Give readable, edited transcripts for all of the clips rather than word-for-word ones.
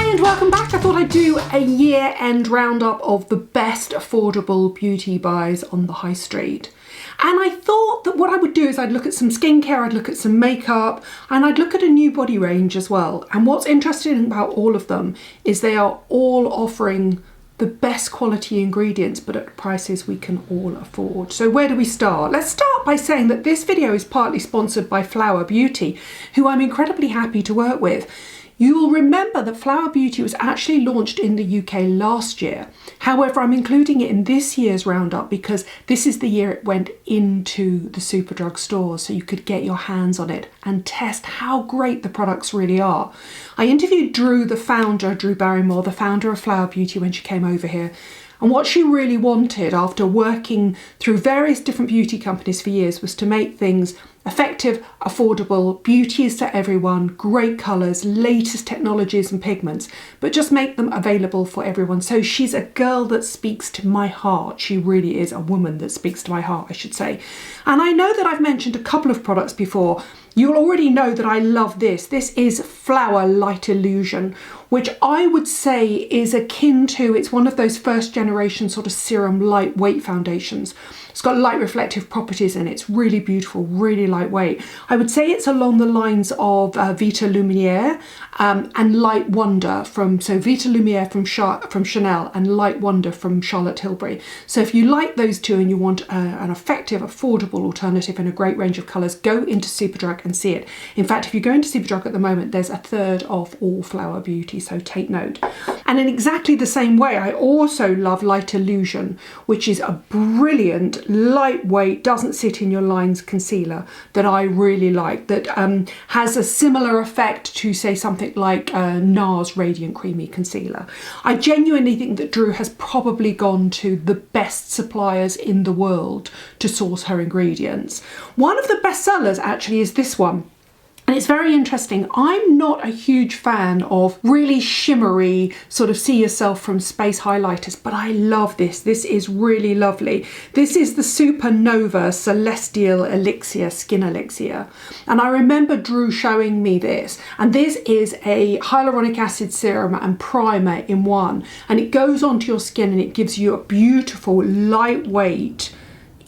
Hi and welcome back. I thought I'd do a year-end roundup of the best affordable beauty buys on the high street. And I thought that what I would do is I'd look at some skincare, I'd look at some makeup, and I'd look at a new body range as well. And what's interesting about all of them is they are all offering the best quality ingredients, but at prices we can all afford. So where do we start? Let's start by saying that this video is partly sponsored by FlowerBeauty, who I'm incredibly happy to work with. You will remember that FlowerBeauty was actually launched in the UK last year. However, I'm including it in this year's roundup because this is the year it went into the Superdrug stores, so you could get your hands on it and test how great the products really are. I interviewed Drew Barrymore, the founder of FlowerBeauty, when she came over here. And what she really wanted after working through various different beauty companies for years was to make things effective, affordable, beauty is to everyone, great colours, latest technologies and pigments, but just make them available for everyone. So she's a girl that speaks to my heart. She really is a woman that speaks to my heart, I should say. And I know that I've mentioned a couple of products before. You'll already know that I love this. This is Flower Light Illusion, which I would say is akin to, it's one of those first generation sort of serum lightweight foundations. It's got light reflective properties and it's really beautiful, really lightweight. I would say it's along the lines of Vita Lumiere and Light Wonder Vita Lumiere from Chanel and Light Wonder from Charlotte Tilbury. So if you like those two and you want an effective, affordable alternative in a great range of colours, go into Superdrug and see it. In fact, if you go into Superdrug at the moment, there's a third off all FlowerBeauty, so take note. And in exactly the same way, I also love Light Illusion, which is a brilliant, lightweight, doesn't sit in your lines concealer that I really like, that has a similar effect to, say, something like NARS Radiant Creamy Concealer. I genuinely think that Drew has probably gone to the best suppliers in the world to source her ingredients. One of the best sellers actually is this one. And it's very interesting. I'm not a huge fan of really shimmery, sort of see yourself from space highlighters, but I love this. This is really lovely. This is the Supernova Celestial Elixir, Skin Elixir. And I remember Drew showing me this. And this is a hyaluronic acid serum and primer in one. And it goes onto your skin and it gives you a beautiful, lightweight,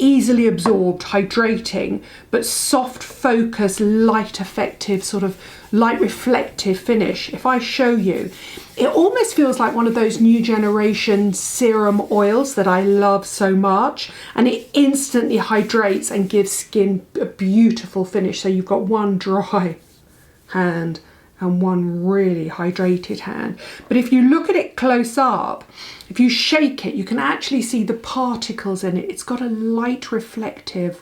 easily absorbed, hydrating, but soft focus, light effective, sort of light reflective finish. If I show you, it almost feels like one of those new generation serum oils that I love so much, and it instantly hydrates and gives skin a beautiful finish. So you've got one dry hand and one really hydrated hand. But if you look at it close up, if you shake it, you can actually see the particles in it. It's got a light reflective,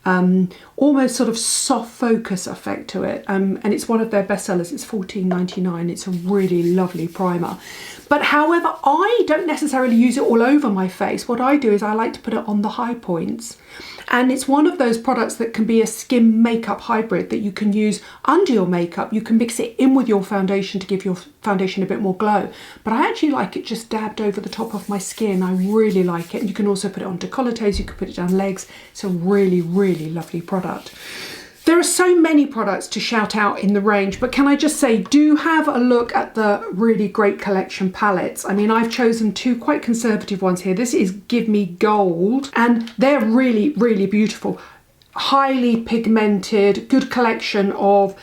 almost sort of soft focus effect to it. And it's one of their best sellers. It's $14.99. It's a really lovely primer. But however, I don't necessarily use it all over my face. What I do is I like to put it on the high points. And it's one of those products that can be a skin makeup hybrid that you can use under your makeup. You can mix it in with your foundation to give your foundation a bit more glow. But I actually like it just dabbed over the top of my skin. I really like it. And you can also put it on décolletés, you can put it down legs. It's a really, really lovely product. There are so many products to shout out in the range, but can I just say, do have a look at the really great collection palettes. I mean, I've chosen two quite conservative ones here. This is Give Me Gold, and they're really, really beautiful. Highly pigmented, good collection of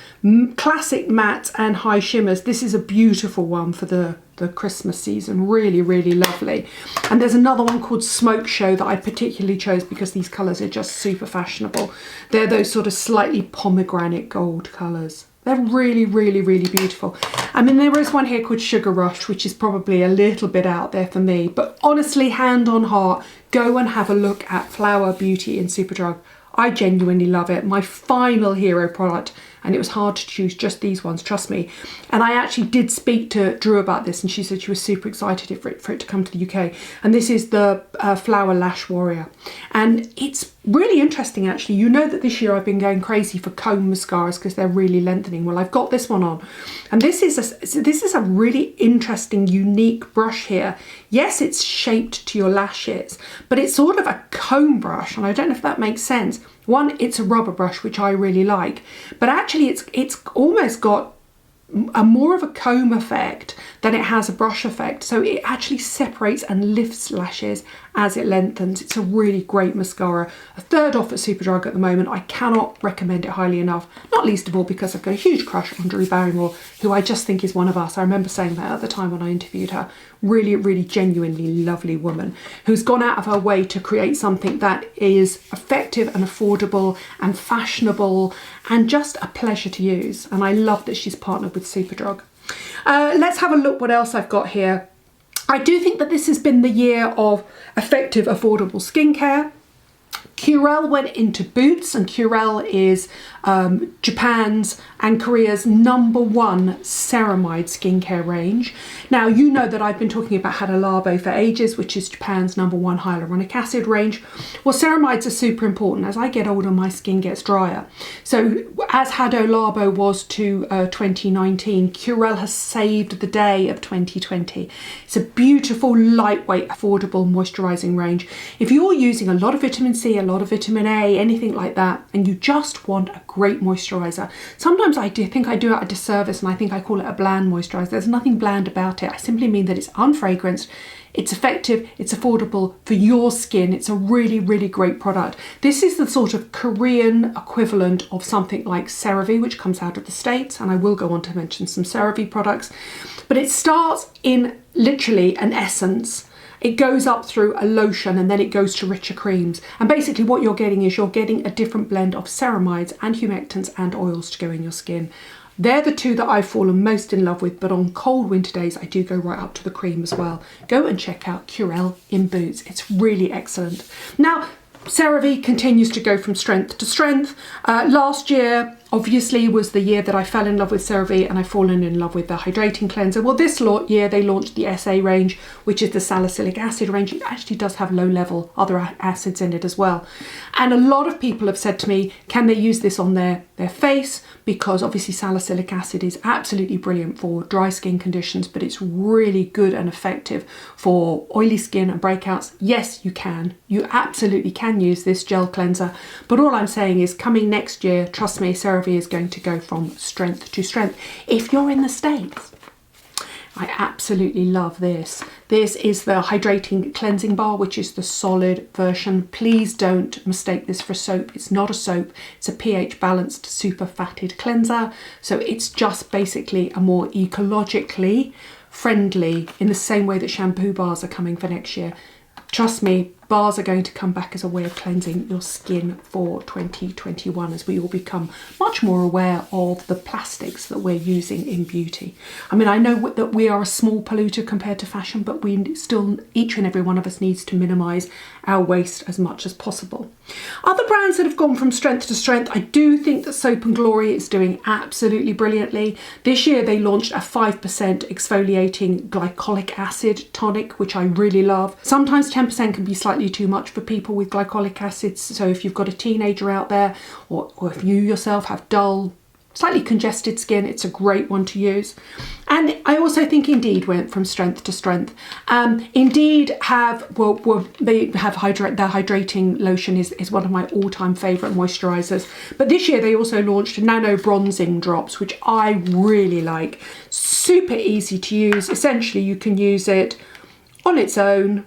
classic mattes and high shimmers. This is a beautiful one for the Christmas season, really, really lovely. And there's another one called Smoke Show that I particularly chose because these colours are just super fashionable. They're those sort of slightly pomegranate gold colours. They're really, really, really beautiful. I mean, there is one here called Sugar Rush, which is probably a little bit out there for me, but honestly, hand on heart, go and have a look at FlowerBeauty in Superdrug. I genuinely love it. My final hero product, and it was hard to choose just these ones, trust me. And I actually did speak to Drew about this, and she said she was super excited for it to come to the UK. And this is the Flower Lash Warrior. And it's really interesting, actually. You know that this year I've been going crazy for comb mascaras because they're really lengthening. Well, I've got this one on, and this is a really interesting, unique brush here. Yes, it's shaped to your lashes, but it's sort of a comb brush, and I don't know if that makes sense. One, it's a rubber brush, which I really like, but actually it's almost got a more of a comb effect than it has a brush effect. So it actually separates and lifts lashes as it lengthens. It's a really great mascara. A third off at Superdrug at the moment. I cannot recommend it highly enough, not least of all because I've got a huge crush on Drew Barrymore, who I just think is one of us. I remember saying that at the time when I interviewed her. Really, really genuinely lovely woman who's gone out of her way to create something that is effective and affordable and fashionable and just a pleasure to use. And I love that she's partnered with Superdrug. Let's have a look what else I've got here. I do think that this has been the year of effective, affordable skincare. Curel went into Boots, and Curel is Japan's and Korea's #1 ceramide skincare range. Now, you know that I've been talking about Hada Labo for ages, which is Japan's #1 hyaluronic acid range. Well, ceramides are super important. As I get older, my skin gets drier. So as Hada Labo was to 2019, Curel has saved the day of 2020. It's a beautiful, lightweight, affordable moisturising range. If you're using a lot of vitamin C, a lot of vitamin A, anything like that, and you just want a great moisturiser. Sometimes I do think I do it a disservice and I think I call it a bland moisturiser. There's nothing bland about it. I simply mean that it's unfragranced, it's effective, it's affordable for your skin. It's a really, really great product. This is the sort of Korean equivalent of something like CeraVe, which comes out of the States, and I will go on to mention some CeraVe products. But it starts in literally an essence. It goes up through a lotion and then it goes to richer creams. And basically what you're getting is you're getting a different blend of ceramides and humectants and oils to go in your skin. They're the two that I've fallen most in love with, but on cold winter days, I do go right up to the cream as well. Go and check out Curel in Boots. It's really excellent. Now, CeraVe continues to go from strength to strength. Last year, obviously, was the year that I fell in love with CeraVe and I've fallen in love with the hydrating cleanser. Well, this year they launched the SA range, which is the salicylic acid range. It actually does have low-level other acids in it as well. And a lot of people have said to me, can they use this on their face? Because obviously salicylic acid is absolutely brilliant for dry skin conditions, but it's really good and effective for oily skin and breakouts. Yes, you can. You absolutely can use this gel cleanser. But all I'm saying is coming next year, trust me, CeraVe is going to go from strength to strength. If you're in the States, I absolutely love this. This is the hydrating cleansing bar, which is the solid version. Please don't mistake this for soap. It's not a soap. It's a pH balanced super fatted cleanser. So it's just basically a more ecologically friendly, in the same way that shampoo bars are coming for next year. Trust me, bars are going to come back as a way of cleansing your skin for 2021 as we all become much more aware of the plastics that we're using in beauty. I mean, I know that we are a small polluter compared to fashion, but we still, each and every one of us needs to minimise our waste as much as possible. Other brands that have gone from strength to strength, I do think that Soap & Glory is doing absolutely brilliantly. This year they launched a 5% exfoliating glycolic acid tonic, which I really love. Sometimes 10% can be slightly too much for people with glycolic acids, so if you've got a teenager out there, or if you yourself have dull, slightly congested skin, it's a great one to use. And I also think Indeed went from strength to strength. Indeed they have their hydrating lotion is one of my all-time favourite moisturisers. But this year they also launched nano bronzing drops, which I really like. Super easy to use. Essentially, you can use it on its own,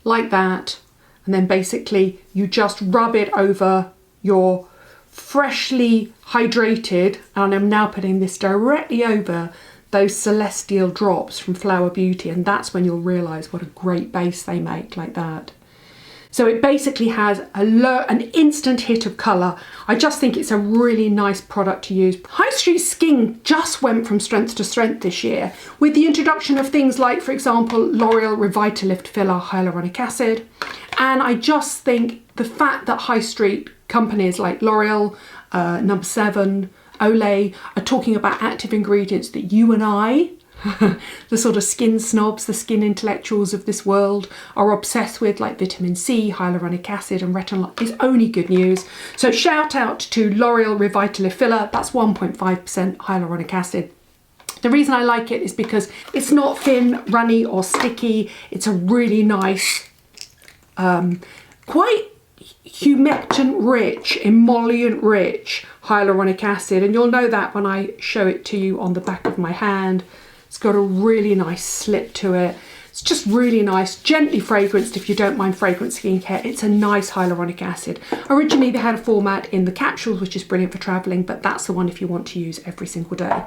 like that, and then basically you just rub it over your freshly hydrated, and I'm now putting this directly over those Celestial drops from FlowerBeauty, and that's when you'll realise what a great base they make, like that. So it basically has an instant hit of colour. I just think it's a really nice product to use. High Street Skin just went from strength to strength this year with the introduction of things like, for example, L'Oreal Revitalift Filler Hyaluronic Acid. And I just think the fact that High Street companies like L'Oreal, No7, Olay are talking about active ingredients that you and I, the sort of skin snobs, the skin intellectuals of this world, are obsessed with, like vitamin C, hyaluronic acid and retinol, is only good news. So shout out to L'Oreal Revitalift Filler. That's 1.5% hyaluronic acid. The reason I like it is because it's not thin, runny or sticky. It's a really nice, quite humectant rich, emollient rich hyaluronic acid, and you'll know that when I show it to you on the back of my hand. It's got a really nice slip to it. It's just really nice, gently fragranced if you don't mind fragrance skincare. It's a nice hyaluronic acid. Originally they had a format in the capsules, which is brilliant for traveling, but that's the one if you want to use every single day.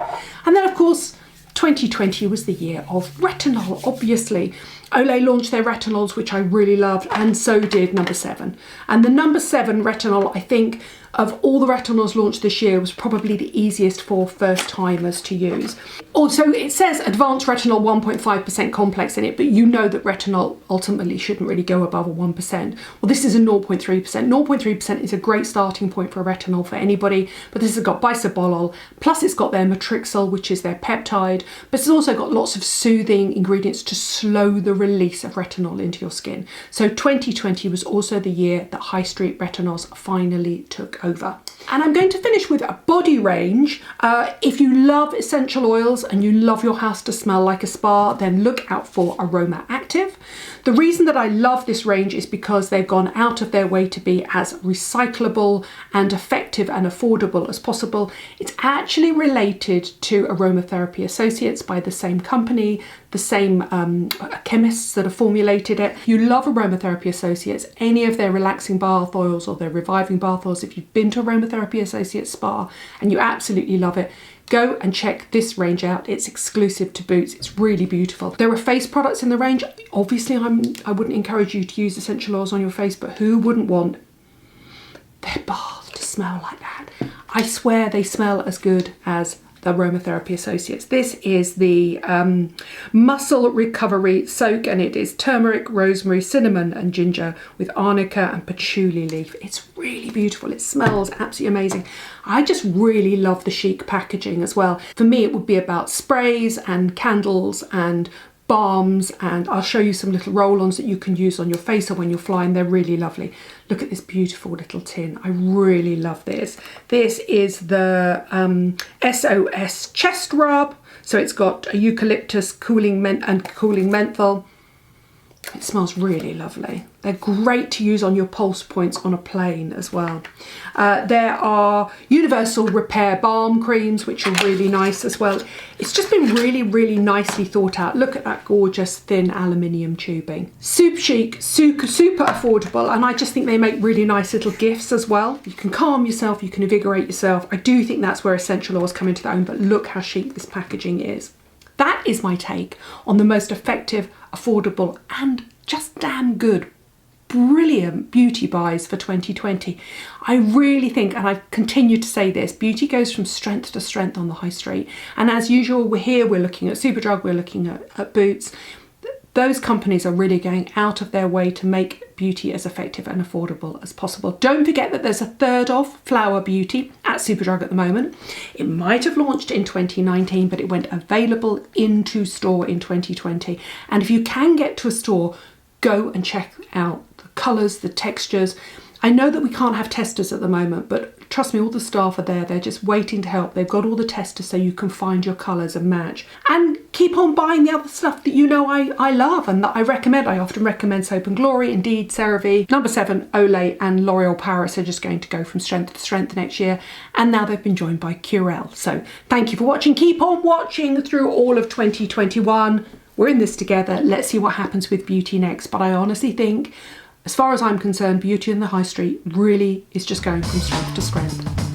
And then of course, 2020 was the year of retinol, obviously. Olay launched their retinols, which I really loved, and so did number 7. And the number 7 retinol, I think, of all the retinols launched this year, was probably the easiest for first timers to use. Also, it says advanced retinol 1.5% complex in it, but you know that retinol ultimately shouldn't really go above a 1%. Well, this is a 0.3%. 0.3% is a great starting point for a retinol for anybody, but this has got bisobolol, plus it's got their matrixyl, which is their peptide, but it's also got lots of soothing ingredients to slow the release of retinol into your skin. So 2020 was also the year that high street retinols finally took over. And I'm going to finish with a body range. If you love essential oils and you love your house to smell like a spa, then look out for Aroma Active. The reason that I love this range is because they've gone out of their way to be as recyclable and effective and affordable as possible. It's actually related to Aromatherapy Associates by the same company, the same chemists that have formulated it. If you love Aromatherapy Associates, any of their relaxing bath oils or their reviving bath oils, if you've been to Aromatherapy Associates spa and you absolutely love it, go and check this range out. It's exclusive to Boots. It's really beautiful. There are face products in the range. Obviously, I wouldn't encourage you to use essential oils on your face, but who wouldn't want their bath to smell like that? I swear they smell as good as the Aromatherapy Associates. This is the Muscle Recovery Soak, and it is turmeric, rosemary, cinnamon and ginger with arnica and patchouli leaf. It's really beautiful. It smells absolutely amazing. I just really love the chic packaging as well. For me, it would be about sprays and candles and balms, and I'll show you some little roll-ons that you can use on your face or when you're flying. They're really lovely. Look at this beautiful little tin. I really love this. This is the SOS chest rub. So it's got a eucalyptus cooling menthol. It smells really lovely. They're great to use on your pulse points on a plane as well. There are universal repair balm creams, which are really nice as well. It's just been really, really nicely thought out. Look at that gorgeous thin aluminium tubing. Super chic, super affordable, and I just think they make really nice little gifts as well. You can calm yourself, you can invigorate yourself. I do think that's where essential oils come into their own, but look how chic this packaging is. That is my take on the most effective, affordable and just damn good, brilliant beauty buys for 2020. I really think, and I continue to say this, beauty goes from strength to strength on the high street. And as usual, we're looking at Superdrug, we're looking at Boots. Those companies are really going out of their way to make beauty as effective and affordable as possible. Don't forget that there's a third of FlowerBeauty at Superdrug at the moment. It might have launched in 2019, but it went available into store in 2020. And if you can get to a store, go and check out the colours, the textures. I know that we can't have testers at the moment, but trust me, all the staff are there. They're just waiting to help. They've got all the testers so you can find your colours and match. And keep on buying the other stuff that you know I love and that I recommend. I often recommend Soap & Glory, Indeed, CeraVe, number 7, Olay and L'Oreal Paris are just going to go from strength to strength next year. And now they've been joined by Curel. So thank you for watching. Keep on watching through all of 2021. We're in this together. Let's see what happens with beauty next. But I honestly think, as far as I'm concerned, beauty in the high street really is just going from strength to strength.